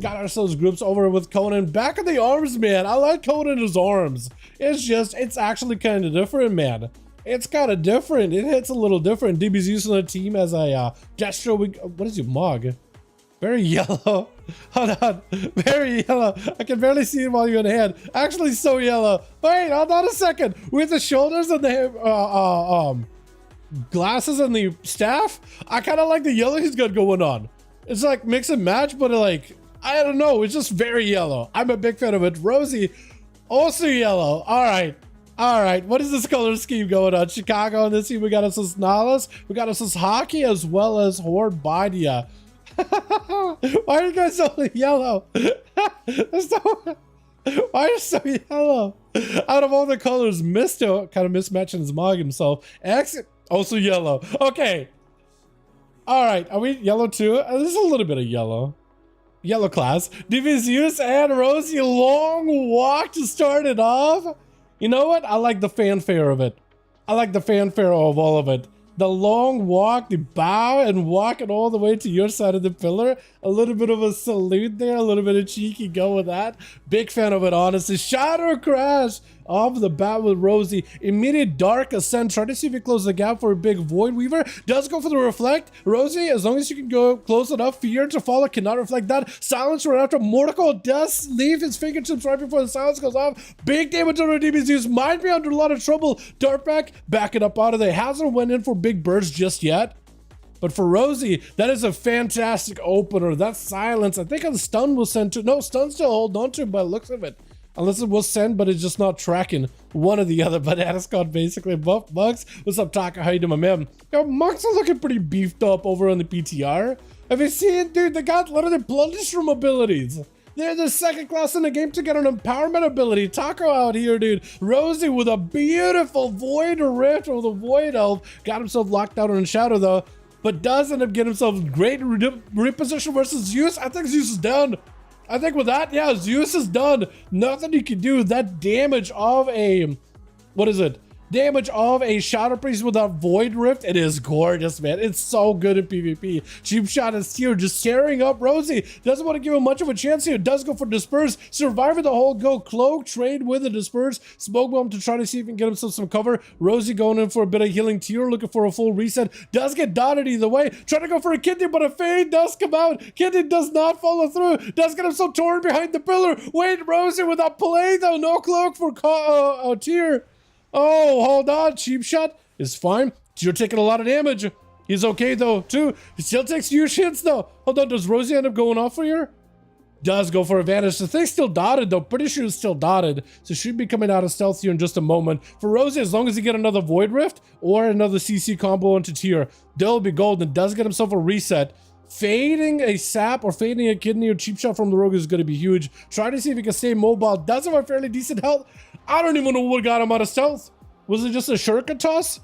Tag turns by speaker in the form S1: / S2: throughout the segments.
S1: Got ourselves groups over with Conan. Back in the arms, man. I like Conan's arms. It's actually kind of different, man. It's kind of different. It hits a little different. DB's using the team as a gesture. What is your mug? Very yellow. Hold on. Very yellow. I can barely see it while you're in hand. Actually, so yellow. Wait, hold on a second. With the shoulders and the glasses and the staff, I kind of like the yellow he's got going on. It's like mix and match, but like, I don't know. It's just very yellow. I'm a big fan of it. Rosie, also yellow. All right. All right, what is this color scheme going on? Chicago on this team, we got us as Nahlas, we got us as Hockey, as well as Horde Badia. Why are you guys so yellow? Why are you so yellow? Out of all the colors, Misto kind of mismatching his mug himself. X, also yellow. Okay. All right, are we yellow too? There's a little bit of yellow. Yellow class. DeVours and Rosie, long walk to start it off. You know what? I like the fanfare of it. I like the fanfare of all of it. The long walk, the bow, and walking all the way to your side of the pillar. A little bit of a salute there, a little bit of cheeky go with that. Big fan of it, honestly. Shadow Crash off the bat with Rosie. Immediate Dark Ascent. Try to see if you close the gap for a big Void Weaver. Does go for the Reflect. Rosie, as long as you can go close enough, Fear to follow, cannot reflect that. Silence right after. Mortical does leave his fingertips right before the silence goes off. Big damage on the DBZs. Might be under a lot of trouble. Darkback, back it up out of there. Hasn't went in for big bursts just yet. But for Rosie, that is a fantastic opener. That silence, I think a stun was sent to. No, stun still hold on to by the looks of it. Unless it was sent, but it's just not tracking one or the other. Banana Scott basically buff Mugs. What's up, Taka? How you doing, my man? Yo, Mugs are looking pretty beefed up over on the PTR. Have you seen, dude? They got literally Bloodstream abilities. They're the second class in the game to get an empowerment ability. Taco out here, dude. Rosie with a beautiful Void Rift or the Void Elf. Got himself locked out on Shadow, though. But does end up getting himself great reposition versus Zeus. I think Zeus is down. I think with that, yeah, Zeus is done. Nothing you can do. That damage of a, what is it? Damage of a Shadow Priest without Void Rift. It is gorgeous, man. It's so good in PvP. Cheap Shot is here, just staring up Rosie. Doesn't want to give him much of a chance here. Does go for Disperse. Surviving the whole go. Cloak, trade with the Disperse. Smoke Bomb to try to see if he can get himself some cover. Rosie going in for a bit of healing. Tier looking for a full reset. Does get dotted either way. Trying to go for a Kidney, but a Fade does come out. Kidney does not follow through. Does get himself torn behind the pillar. Wait, Rosie with a play though. No cloak for Tier. Oh, hold on. Cheap Shot is fine. You're taking a lot of damage. He's okay, though, too. He still takes huge hits, though. Hold on. Does Rosie end up going off for you? Does go for advantage. The thing's still dotted, though. Pretty sure it's still dotted. So should be coming out of stealth here in just a moment. For Rosie, as long as he get another Void Rift or another CC combo into Tier, they'll be golden. Does get himself a reset. Fading a Sap or fading a Kidney or Cheap Shot from the Rogue is going to be huge. Try to see if he can stay mobile. Does have a fairly decent health. I don't even know what got him out of stealth. Was it just a shuriken toss?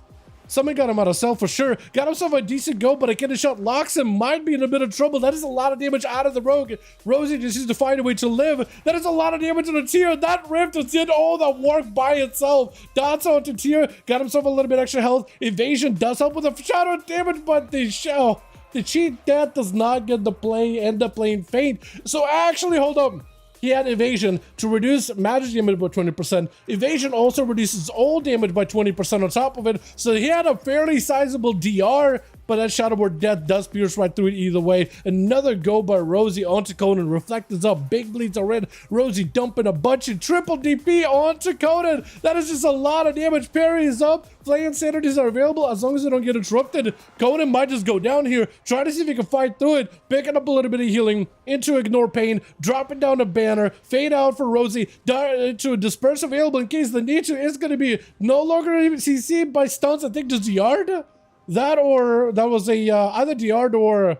S1: Somebody got him out of stealth for sure. Got himself a decent go, but a Kidney Shot locks him. Might be in a bit of trouble. That is a lot of damage out of the Rogue. Rosie just needs to find a way to live. That is a lot of damage on the Tier. That Rift just did all the work by itself. Dots onto Tier. Got himself a little bit extra health. Evasion does help with the shadow damage, but the shell. The cheat death does not get the play, end up playing faint. So actually, hold up. He had Evasion to reduce magic damage by 20%. Evasion also reduces all damage by 20% on top of it. So he had a fairly sizable DR, but that Shadow Word Death does pierce right through it either way. Another go by Rosie onto Conan. Reflect is up. Big bleeds are red. Rosie dumping a bunch of triple DP onto Conan. That is just a lot of damage. Parry is up. Flay Insanities are available as long as they don't get interrupted. Conan might just go down here. Try to see if he can fight through it. Picking up a little bit of healing into Ignore Pain. Dropping down a banner. Fade out for Rosie. To Disperse available in case the nature is going to be no longer CC by stuns. I think just Yard. That or that was a either Yard or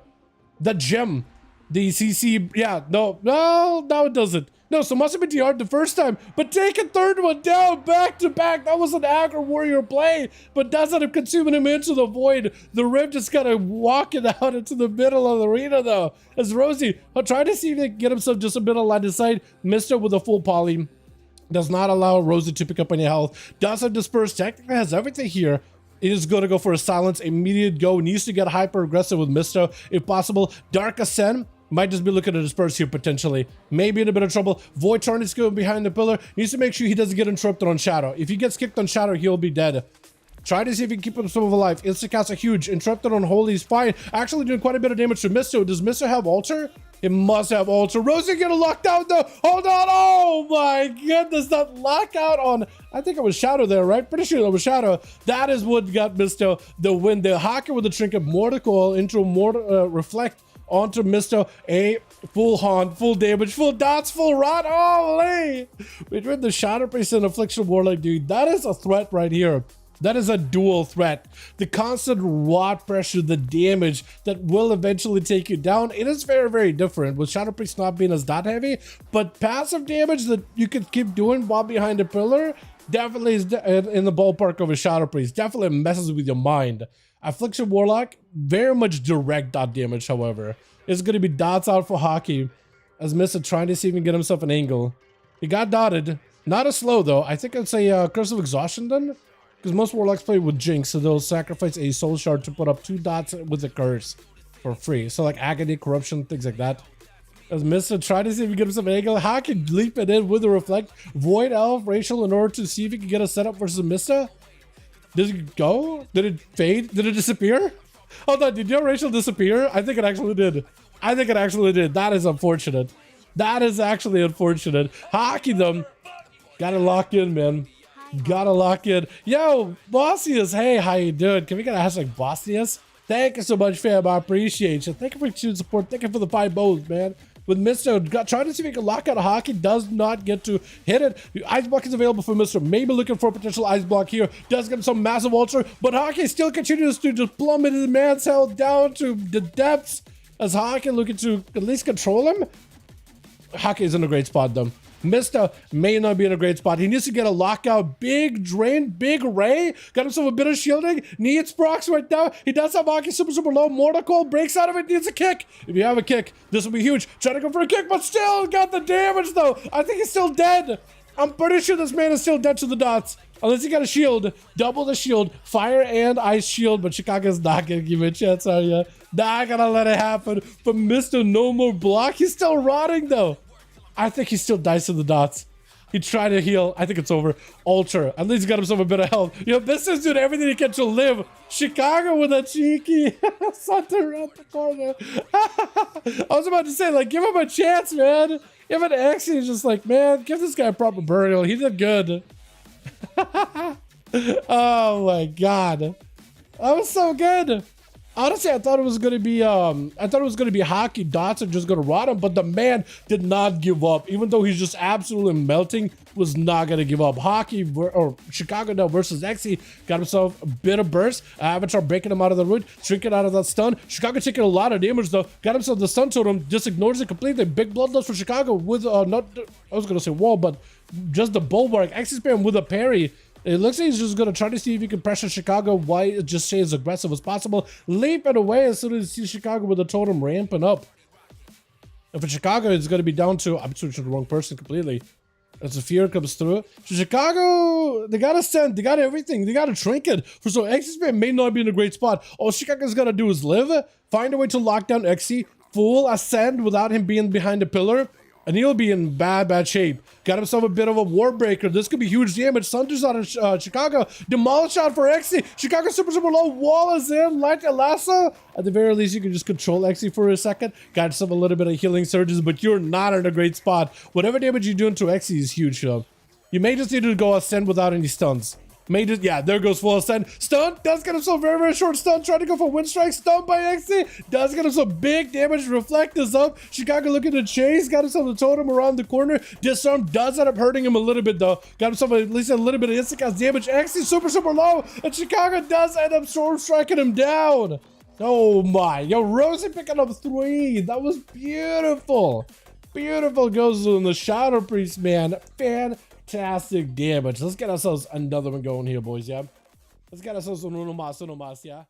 S1: the gem. The CC. Yeah, no, it doesn't. No, so must have been DR'd the first time, but take a third one down back to back. That was an aggro warrior play, but does end up consuming him into the void. The Rift just kind of walking out into the middle of the arena, though. As Rosie, I'll try to see if they can get himself just a bit of line of sight. Missed it with a full poly. Does not allow Rosie to pick up any health. Does have Disperse. Technically has everything here. It is going to go for a silence. Immediate go. Needs to get hyper aggressive with Misto if possible. Dark Ascent. Might just be looking to disperse here potentially. Maybe in a bit of trouble. Void Charm is going behind the pillar. Needs to make sure he doesn't get interrupted on Shadow. If he gets kicked on Shadow, he'll be dead. Try to see if he can keep himself alive. Instacast are huge. Interrupted on Holy is fine. Actually doing quite a bit of damage to Misto. Does Misto have Altar? It must have Altar. Rosie getting locked out though. Hold on. Oh my goodness. That lockout on, I think it was Shadow there, right? Pretty sure it was Shadow. That is what got Misto the win. The Hockey with the Trinket, Mortal into Reflect onto Misto. A full haunt, full damage, full dots, full rot. Holy! Between the Shadow Priest and Affliction Warlock, dude, that is a threat right here. That is a dual threat. The constant rot pressure, the damage that will eventually take you down. It is very, very different with Shadow Priest not being as dot heavy, but passive damage that you could keep doing while behind a pillar definitely is in the ballpark of a Shadow Priest. Definitely messes with your mind. Affliction Warlock, very much direct dot damage, however. It's going to be dots out for Hockey as Mista trying to see if he can get himself an angle. He got dotted. Not a slow, though. I think it's a Curse of Exhaustion then. Because most Warlocks play with Jinx, so they'll sacrifice a Soul Shard to put up 2 dots with the Curse for free. So like Agony, Corruption, things like that. As Mista try to see if he can get himself an angle. Hockey leap it in with the Reflect. Void Elf, Rachel in order to see if he can get a setup versus Mista. Did it go? Did it fade? Did it disappear? Hold on, did your Rachel disappear? I think it actually did. I think it actually did. That is unfortunate. That is actually unfortunate. Hockey them. Gotta lock in, man. Gotta lock in. Yo, Bossius, hey, how you doing? Can we get a hashtag Bossius? Thank you so much, fam. I appreciate you. Thank you for your support. Thank you for the 5 bows, man. With Misto, trying to see if he can lock out a Hockey, does not get to hit it. Ice Block is available for Misto. Maybe looking for a potential Ice Block here. Does get some massive Ultra, but Hockey still continues to just plummet his man's health down to the depths as Hockey looking to at least control him. Hockey is in a great spot, though. Mista may not be in a great spot. He needs to get a lockout. Big drain, big ray. Got himself a bit of shielding. Needs procs right now. He does have Hockey super, super low. Mortal Coil breaks out of it. Needs a kick. If you have a kick, this will be huge. Trying to go for a kick, but still got the damage though. I think he's still dead. I'm pretty sure this man is still dead to the dots. Unless he got a shield. Double the shield. Fire and ice shield. But Chicago's not going to give it a chance, are you? Not going to let it happen. But Mr. No more block. He's still rotting though. I think he still dies to the dots. He tried to heal. I think it's over. Alter. At least he got himself a bit of health. You know, this is doing everything he can to live. Chicago with a cheeky Santa around the corner. I was about to say, like, give him a chance, man. Give it an X. He's just like, man, give this guy a proper burial. He did good. Oh my god. That was so good. Honestly, I thought it was gonna be Hockey dots and just gonna rot him, but the man did not give up. Even though he's just absolutely melting, was not gonna give up. Hockey or Chicago now versus Xe got himself a bit of burst. Avatar breaking him out of the root, shrinking out of that stun. Chicago taking a lot of damage though. Got himself the stun totem, just ignores it completely. Big bloodlust for Chicago with not I was gonna say wall, but just the bulwark. Xe spam with a parry. It looks like he's just going to try to see if he can pressure Chicago while it just stay as aggressive as possible. Leaping away as soon as he sees Chicago with the totem ramping up. And for Chicago, it's going to be down to... I'm switching to the wrong person completely. As the fear comes through. So Chicago, they got a send. They got everything. They got a trinket. So Xe may not be in a great spot. All Chicago's going to do is live. Find a way to lock down Xe. Full ascend without him being behind a pillar. And he'll be in bad shape. Got himself a bit of a war breaker. This could be huge damage. Thunder's out of Chicago. Demolish out for Xe. Chicago super low. Wall is in. Light a lasso. At the very least, you can just control Xe for a second. Got yourself a little bit of healing surges, but you're not in a great spot. Whatever damage you're doing to Xe is huge, though. You may just need to go ascend without any stuns. Yeah, there goes full ascend. Stun, does get himself very short stun. Trying to go for wind strike. Stun by Xe. Does get himself big damage. Reflect is up. Chicago looking to chase. Got himself the totem around the corner. Disarm does end up hurting him a little bit though. Got himself at least a little bit of instant cast damage. Xe super low. And Chicago does end up storm striking him down. Oh my. Yo, Rosie picking up 3. That was beautiful. Beautiful goes in the Shadow Priest, man. Fantastic damage. Let's get ourselves another one going here, boys, yeah? Let's get ourselves uno más, yeah?